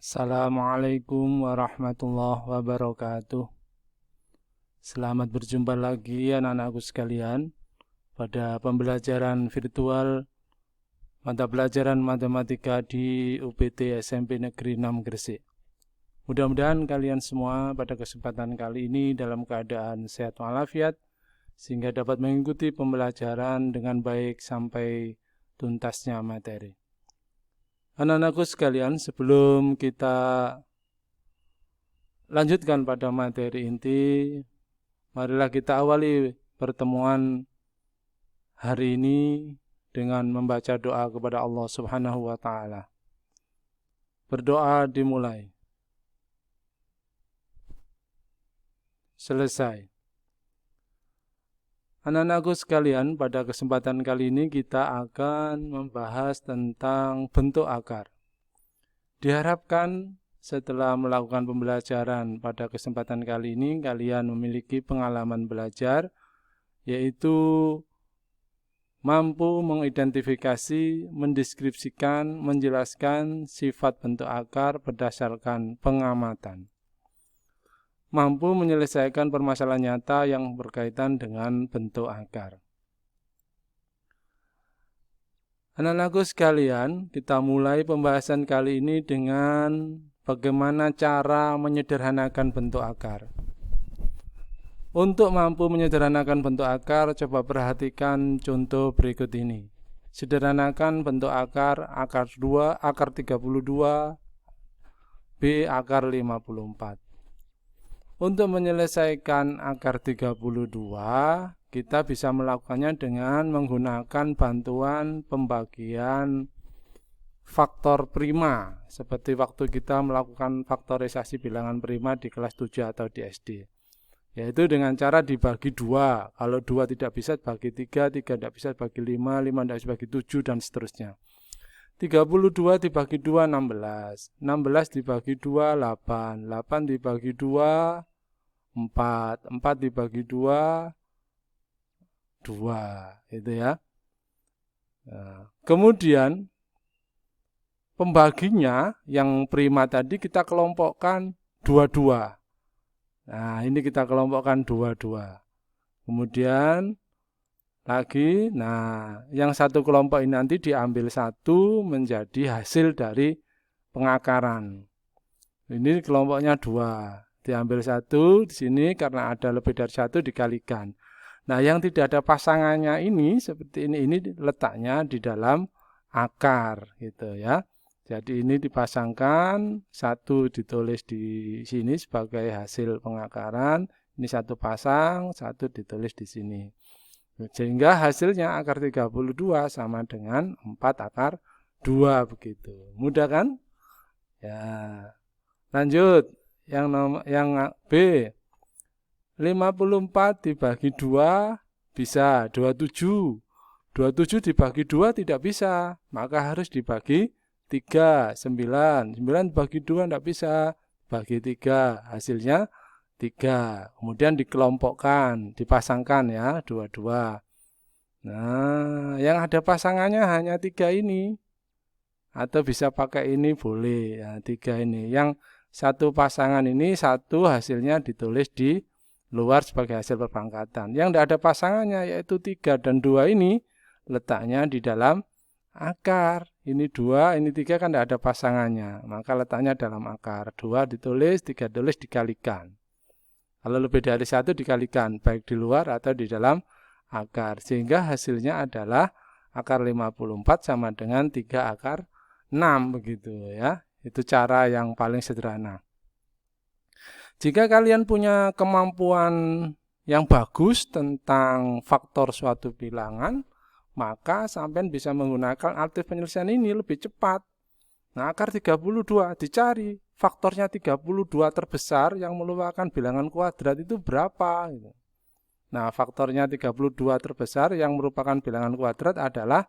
Assalamualaikum warahmatullahi wabarakatuh. Selamat berjumpa lagi anak-anakku sekalian pada pembelajaran virtual mata pelajaran matematika di UPT SMP Negeri 6 Gresik. Mudah-mudahan kalian semua pada kesempatan kali ini dalam keadaan sehat walafiat sehingga dapat mengikuti pembelajaran dengan baik sampai tuntasnya materi. Anak-anakku sekalian, sebelum kita lanjutkan pada materi inti, marilah kita awali pertemuan hari ini dengan membaca doa kepada Allah Subhanahu wa Ta'ala. Berdoa dimulai. Selesai. Anak-anakku sekalian, pada kesempatan kali ini kita akan membahas tentang bentuk akar. Diharapkan setelah melakukan pembelajaran pada kesempatan kali ini, kalian memiliki pengalaman belajar, yaitu mampu mengidentifikasi, mendeskripsikan, menjelaskan sifat bentuk akar berdasarkan pengamatan. Mampu menyelesaikan permasalahan nyata yang berkaitan dengan bentuk akar. Anak-anakku sekalian, kita mulai pembahasan kali ini dengan bagaimana cara menyederhanakan bentuk akar. Untuk mampu menyederhanakan bentuk akar, coba perhatikan contoh berikut ini. Sederhanakan bentuk akar 2, akar 32, B akar 54. Untuk menyelesaikan akar 32, kita bisa melakukannya dengan menggunakan bantuan pembagian faktor prima, seperti waktu kita melakukan faktorisasi bilangan prima di kelas 7 atau di SD. Yaitu dengan cara dibagi 2. Kalau 2 tidak bisa bagi 3, 3 tidak bisa bagi 5, 5 tidak bisa bagi 7, dan seterusnya. 32 dibagi 2, 16. 16 dibagi 2, 8. 8 dibagi 2, 4. 4 dibagi 2, 2. Itu ya. Nah, kemudian pembaginya yang prima tadi kita kelompokkan 22. Nah, ini kita kelompokkan 22. Kemudian lagi, nah yang satu kelompok ini nanti diambil satu menjadi hasil dari pengakaran. Ini kelompoknya 2. Diambil satu di sini karena ada lebih dari satu dikalikan. Nah, yang tidak ada pasangannya ini seperti ini letaknya di dalam akar gitu ya. Jadi ini dipasangkan, satu ditulis di sini sebagai hasil pengakaran, ini satu pasang, satu ditulis di sini. Sehingga hasilnya akar 32 sama dengan 4 akar 2 begitu. Mudah kan? Ya. Lanjut. Yang B, 54 dibagi 2 bisa 27. 27 dibagi 2 tidak bisa, maka harus dibagi 3. 9 dibagi 2 tidak bisa, bagi 3, hasilnya 3. Kemudian dikelompokkan, dipasangkan ya, 22. Nah, yang ada pasangannya hanya 3 ini. Atau bisa pakai ini boleh, ya, 3 ini. Yang satu pasangan ini, satu hasilnya ditulis di luar sebagai hasil perpangkatan. Yang tidak ada pasangannya yaitu 3 dan 2 ini letaknya di dalam akar. Ini 2, ini 3 kan tidak ada pasangannya. Maka letaknya dalam akar. 2 ditulis, 3 ditulis, dikalikan. Kalau lebih dari 1 dikalikan, baik di luar atau di dalam akar. Sehingga hasilnya adalah akar 54 sama dengan 3 akar 6 begitu ya. Itu cara yang paling sederhana. Jika kalian punya kemampuan yang bagus tentang faktor suatu bilangan, maka sampean bisa menggunakan alternatif penyelesaian ini lebih cepat. Nah, akar 32 dicari faktornya 32 terbesar yang merupakan bilangan kuadrat itu berapa? Nah, faktornya 32 terbesar yang merupakan bilangan kuadrat adalah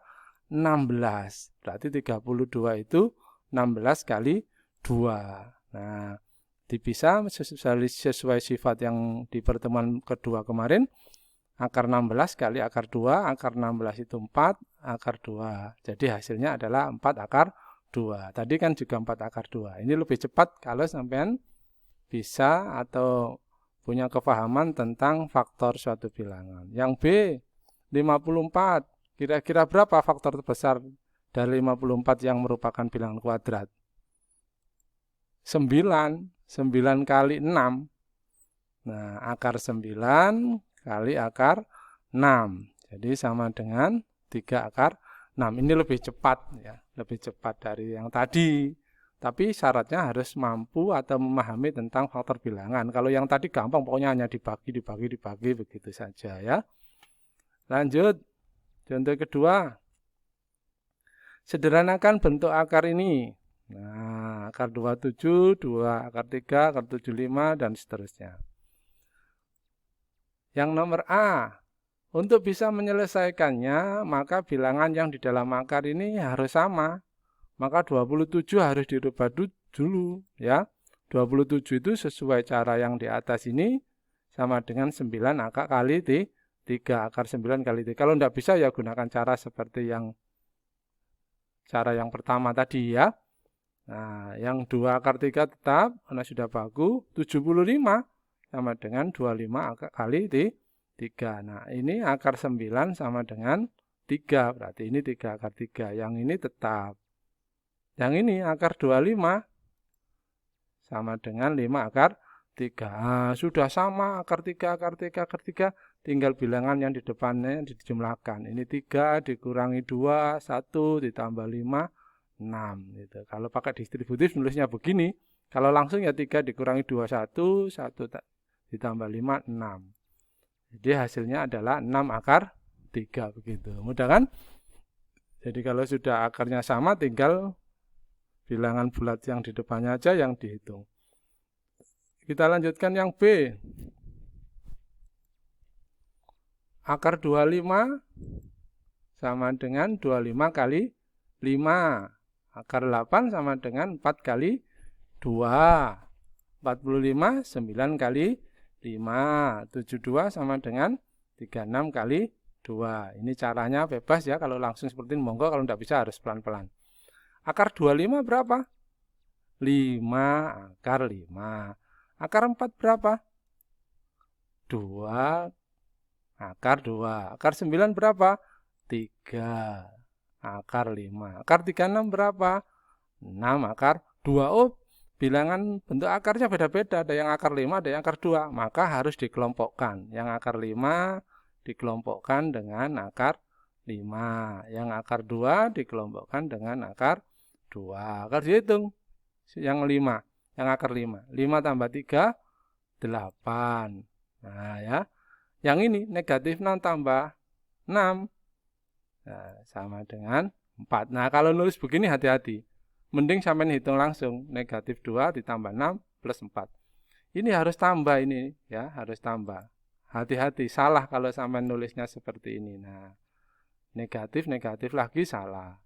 16. Berarti 32 itu 16 kali 2. Nah, dipisah sesuai sifat yang di pertemuan kedua kemarin. Akar 16 kali akar 2, akar 16 itu 4, akar 2. Jadi hasilnya adalah 4 akar 2. Tadi kan juga 4 akar 2. Ini lebih cepat kalau sampean bisa atau punya kepahaman tentang faktor suatu bilangan. Yang B, 54. Kira-kira berapa faktor terbesar dari 54 yang merupakan bilangan kuadrat? 9. 9 kali 6. Nah, akar 9 kali akar 6. Jadi sama dengan 3 akar 6. Ini lebih cepat ya, lebih cepat dari yang tadi. Tapi syaratnya harus mampu atau memahami tentang faktor bilangan. Kalau yang tadi gampang, pokoknya hanya dibagi begitu saja ya. Lanjut, contoh kedua. Sederhanakan bentuk akar ini. Nah, akar 27, 2 akar 3, akar 75, dan seterusnya. Yang nomor A, untuk bisa menyelesaikannya, maka bilangan yang di dalam akar ini harus sama. Maka 27 harus dirubah dulu ya. 27 itu sesuai cara yang di atas ini sama dengan 9 akar kali 3. Akar 9 kali 3. Kalau tidak bisa ya gunakan cara seperti cara yang pertama tadi ya. Nah, yang 2 akar 3 tetap karena sudah baku. 75 sama dengan 25 akar kali 3. Nah, ini akar 9 sama dengan 3. Berarti ini 3 akar 3. Yang ini tetap. Yang ini akar 25 sama dengan 5 akar 3. Nah, sudah sama akar 3, akar 3, akar 3. Tinggal bilangan yang di depannya dijumlahkan. Ini 3 dikurangi 2, 1 ditambah 5, 6. Gitu. Kalau pakai distributif nulisnya begini. Kalau langsung ya 3 dikurangi 2, 1, 1 ditambah 5, 6. Jadi hasilnya adalah 6 akar 3. Begitu. Mudah kan? Jadi kalau sudah akarnya sama tinggal bilangan bulat yang di depannya aja yang dihitung. Kita lanjutkan yang B. Akar 25 sama dengan 25 kali 5. Akar 8 sama dengan 4 kali 2. 45, 9 kali 5. 72 sama dengan 36 kali 2. Ini caranya bebas ya. Kalau langsung seperti ini monggo, kalau tidak bisa harus pelan-pelan. Akar 25 berapa? 5 akar 5. Akar 4 berapa? 2 akar 2. Akar 9 berapa? 3 akar 5. Akar 36 berapa? 6 akar 2. Oh, bilangan bentuk akarnya beda-beda. Ada yang akar 5, ada yang akar 2. Maka harus dikelompokkan. Yang akar 5 dikelompokkan dengan akar 5. Yang akar 2 dikelompokkan dengan akar 2. Akar dihitung. Yang 5. Yang akar 5. 5 tambah 3, 8. Nah ya. Yang ini negatif 6 tambah 6. Nah, sama dengan 4. Nah kalau nulis begini hati-hati. Mending sampai hitung langsung. Negatif 2 ditambah 6 plus 4. Ini harus tambah ini ya. Harus tambah. Hati-hati. Salah kalau sampai nulisnya seperti ini. Nah. Negatif lagi salah.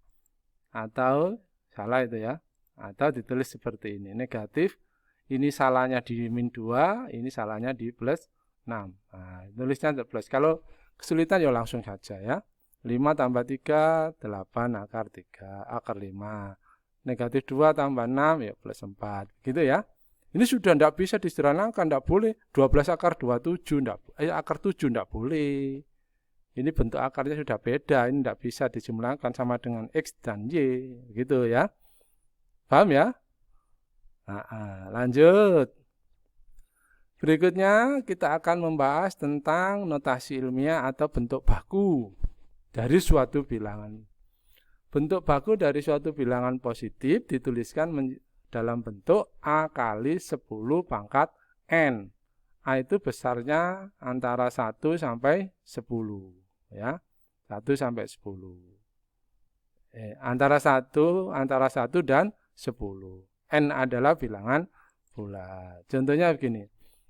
Atau salah itu ya. Atau ditulis seperti ini. Negatif. Ini salahnya di min 2. Ini salahnya di plus 6. Nah, tulisnya plus. Kalau kesulitan ya langsung saja ya. 5 tambah 3, 8 akar 3. Akar 5. Negatif 2 tambah 6 ya plus 4. Gitu ya. Ini sudah tidak bisa disederhanakan. Tidak boleh. 12 akar 27. Akar 7 tidak boleh. Ini bentuk akarnya sudah beda. Ini tidak bisa dijumlahkan sama dengan X dan Y. Gitu ya. Paham ya? Nah, lanjut. Berikutnya kita akan membahas tentang notasi ilmiah atau bentuk baku dari suatu bilangan. Bentuk baku dari suatu bilangan positif dituliskan dalam bentuk A kali 10 pangkat N. A itu besarnya antara 1 sampai 10. Ya, 1 sampai 10. Antara 1 dan 10. N adalah bilangan bulat. Contohnya begini.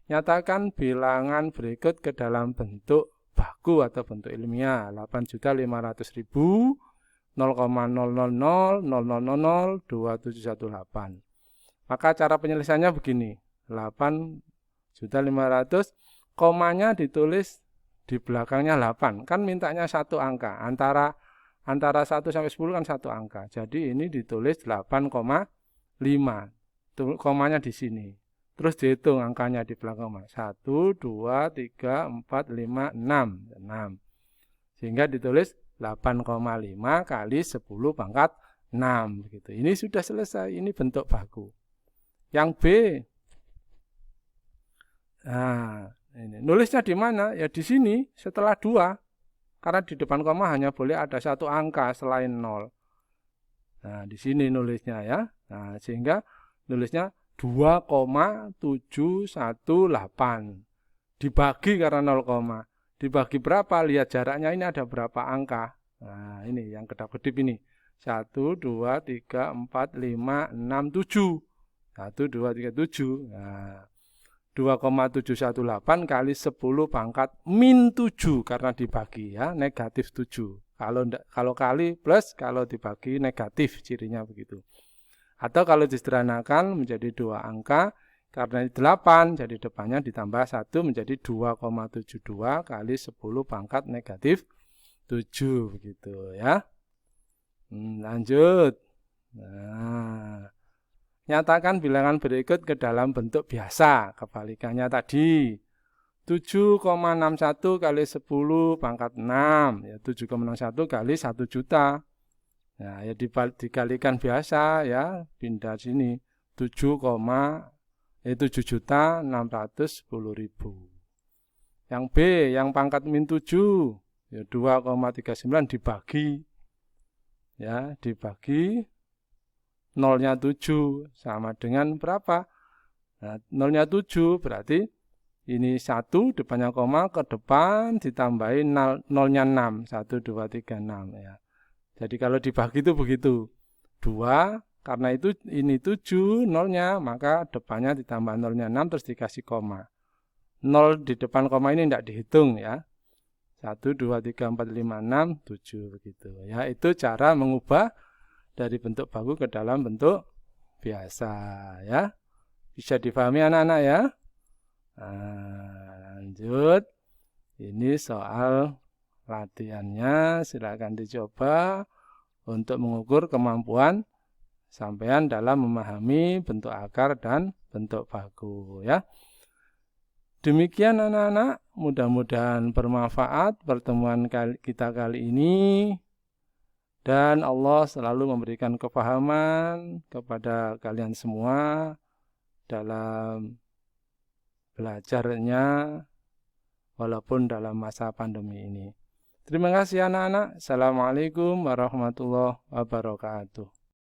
Nyatakan bilangan berikut ke dalam bentuk baku atau bentuk ilmiah. 8.500.000 0,00000002718. Maka cara penyelesaiannya begini. 8.500.000 komanya ditulis di belakangnya 8. Kan mintanya satu angka. Antara Antara 1 sampai 10 kan satu angka. Jadi ini ditulis 8,5. Komanya di sini. Terus dihitung angkanya di belakang koma. 1, 2, 3, 4, 5, 6. 6. Sehingga ditulis 8,5 kali 10 pangkat 6. Begitu. Ini sudah selesai. Ini bentuk baku. Yang B. Nah, ini. Nulisnya di mana? Ya di sini setelah 2. Karena di depan koma hanya boleh ada satu angka selain 0. Nah, di sini nulisnya ya. Nah, sehingga nulisnya 2,718. Dibagi karena 0, dibagi berapa? Lihat jaraknya ini ada berapa angka. Nah, ini yang kedap-kedip ini. 1, 2, 3, 4, 5, 6, 7. 1, 2, 3, 7. Nah, 2,718 kali 10 pangkat min 7 karena dibagi ya, negatif 7. Kalau kali plus, kalau dibagi negatif, cirinya begitu. Atau kalau disederhanakan menjadi 2 angka, karena 8, jadi depannya ditambah 1 menjadi 2,72 kali 10 pangkat negatif 7 begitu ya. Lanjut. Nah, nyatakan bilangan berikut ke dalam bentuk biasa. Kebalikannya tadi 7,61 kali 10 pangkat 6 ya, 7,61 kali 1 juta. Nah, ya dikalikan biasa ya, pindah sini 7.610.000. Yang B, yang pangkat min 7 ya 2,39 dibagi ya, dibagi nolnya 7 sama dengan berapa? Nah, nolnya 7 berarti ini 1 depannya koma, ke depan ditambahin nolnya 6. 1, 2, 3, 6 ya. Jadi kalau dibagi itu begitu. 2, karena itu ini 7 nolnya, maka depannya ditambah nolnya 6 terus dikasih koma. 0 di depan koma ini tidak dihitung ya. 1, 2, 3, 4, 5, 6, 7 begitu. Ya, itu cara mengubah dari bentuk baku ke dalam bentuk biasa ya. Bisa dipahami anak-anak ya. Nah, lanjut. Ini soal latihannya, silakan dicoba untuk mengukur kemampuan sampean dalam memahami bentuk akar dan bentuk baku ya. Demikian anak-anak, mudah-mudahan bermanfaat pertemuan kita kali ini. Dan Allah selalu memberikan kepahaman kepada kalian semua dalam belajarnya walaupun dalam masa pandemi ini. Terima kasih anak-anak. Assalamualaikum warahmatullahi wabarakatuh.